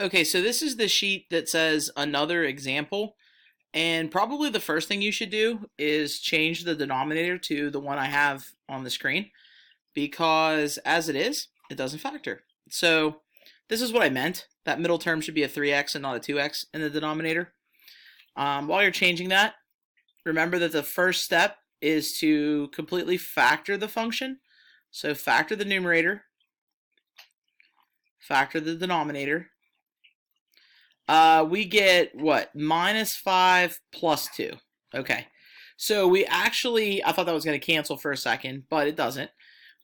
Okay, so this is the sheet that says another example, and probably the first thing you should do is change the denominator to the one I have on the screen, because as it is, it doesn't factor. So this is what I meant. That middle term should be a 3x and not a 2x in the denominator. While you're changing that, remember that the first step is to completely factor the function. So factor the numerator, factor the denominator. We get what? -5 plus 2. Okay. So we actually, I thought that was going to cancel for a second, but it doesn't.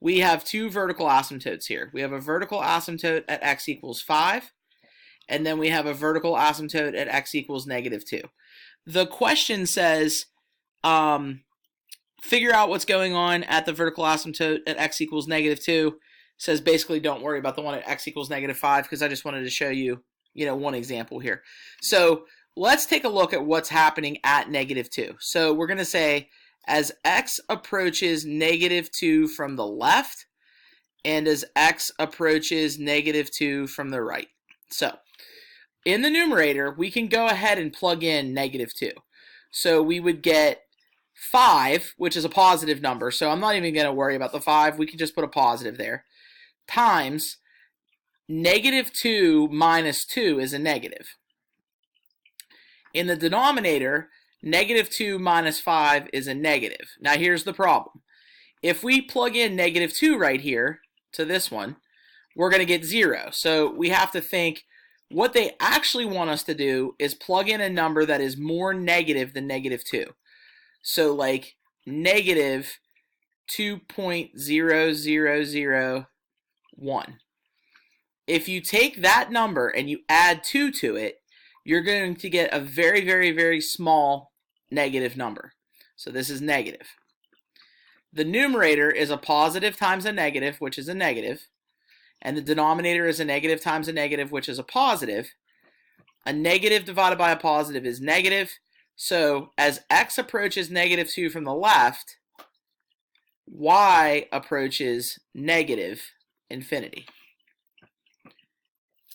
We have two vertical asymptotes here. We have a vertical asymptote at x equals 5, and then we have a vertical asymptote at x equals -2. The question says, figure out what's going on at the vertical asymptote at x equals -2. Says basically don't worry about the one at x equals -5 because I just wanted to show you, one example here. So let's take a look at what's happening at -2. So we're going to say as x approaches -2 from the left and as x approaches -2 from the right. So in the numerator, we can go ahead and plug in -2. So we would get 5, which is a positive number. So I'm not even going to worry about the 5. We can just put a positive there. Times -2 minus 2 is a negative. In the denominator, -2 minus 5 is a negative. Now here's the problem. If we plug in -2 right here to this one, we're going to get 0. So we have to think what they actually want us to do is plug in a number that is more negative than -2. So like -2.0001. If you take that number and you add 2 to it, you're going to get a very, very, very small negative number. So this is negative. The numerator is a positive times a negative, which is a negative. And the denominator is a negative times a negative, which is a positive. A negative divided by a positive is negative. So as x approaches -2 from the left, y approaches -infinity.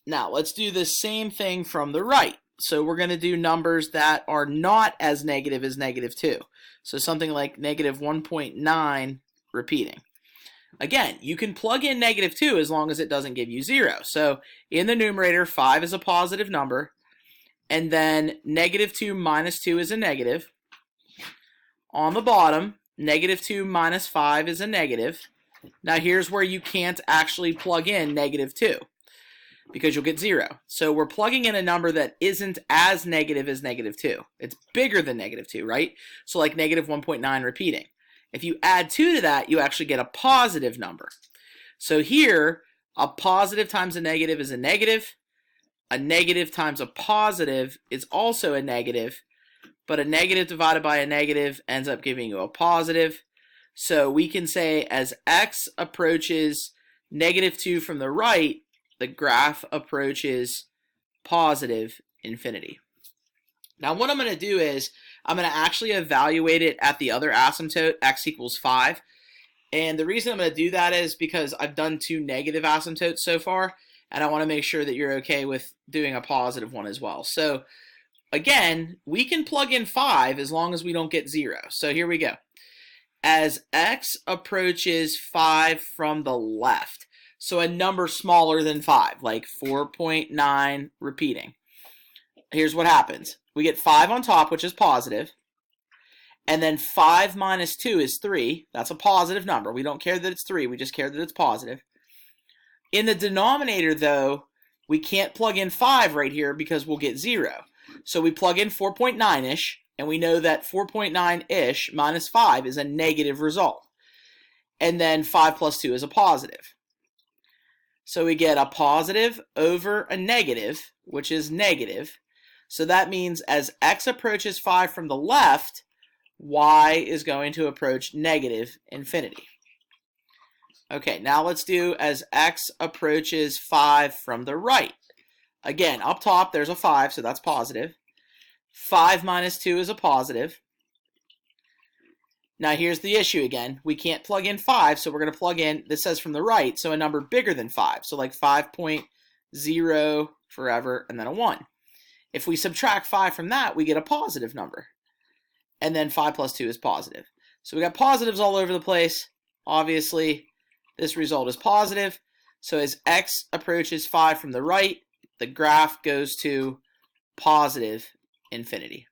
Now, let's do the same thing from the right. So we're going to do numbers that are not as negative as -2. So something like -1.9 repeating. Again, you can plug in -2 as long as it doesn't give you 0. So in the numerator, 5 is a positive number. And then -2 minus 2 is a negative. On the bottom, -2 minus 5 is a negative. Now here's where you can't actually plug in -2. Because you'll get 0. So we're plugging in a number that isn't as negative as -2. It's bigger than -2, right? So like -1.9 repeating. If you add 2 to that, you actually get a positive number. So here, a positive times a negative is a negative. A negative times a positive is also a negative. But a negative divided by a negative ends up giving you a positive. So we can say as x approaches -2 from the right, the graph approaches positive infinity. Now what I'm going to do is I'm going to actually evaluate it at the other asymptote, x equals 5. And the reason I'm going to do that is because I've done 2 negative asymptotes so far, and I want to make sure that you're okay with doing a positive one as well. So again, we can plug in 5 as long as we don't get 0. So here we go. As x approaches 5 from the left, so a number smaller than 5, like 4.9 repeating. Here's what happens. We get 5 on top, which is positive. And then 5 minus 2 is 3. That's a positive number. We don't care that it's 3. We just care that it's positive. In the denominator, though, we can't plug in 5 right here because we'll get 0. So we plug in 4.9-ish, and we know that 4.9-ish minus 5 is a negative result. And then 5 plus 2 is a positive. So we get a positive over a negative, which is negative. So that means as x approaches 5 from the left, y is going to approach -infinity. Okay, now let's do as x approaches 5 from the right. Again, up top there's a 5, so that's positive. 5 minus 2 is a positive. Now here's the issue again. We can't plug in 5, so we're going to plug in, this says from the right, so a number bigger than 5. So like 5.0 0 forever, and then a 1. If we subtract 5 from that, we get a positive number. And then 5 plus 2 is positive. So we got positives all over the place. Obviously, this result is positive. So as x approaches 5 from the right, the graph goes to positive infinity.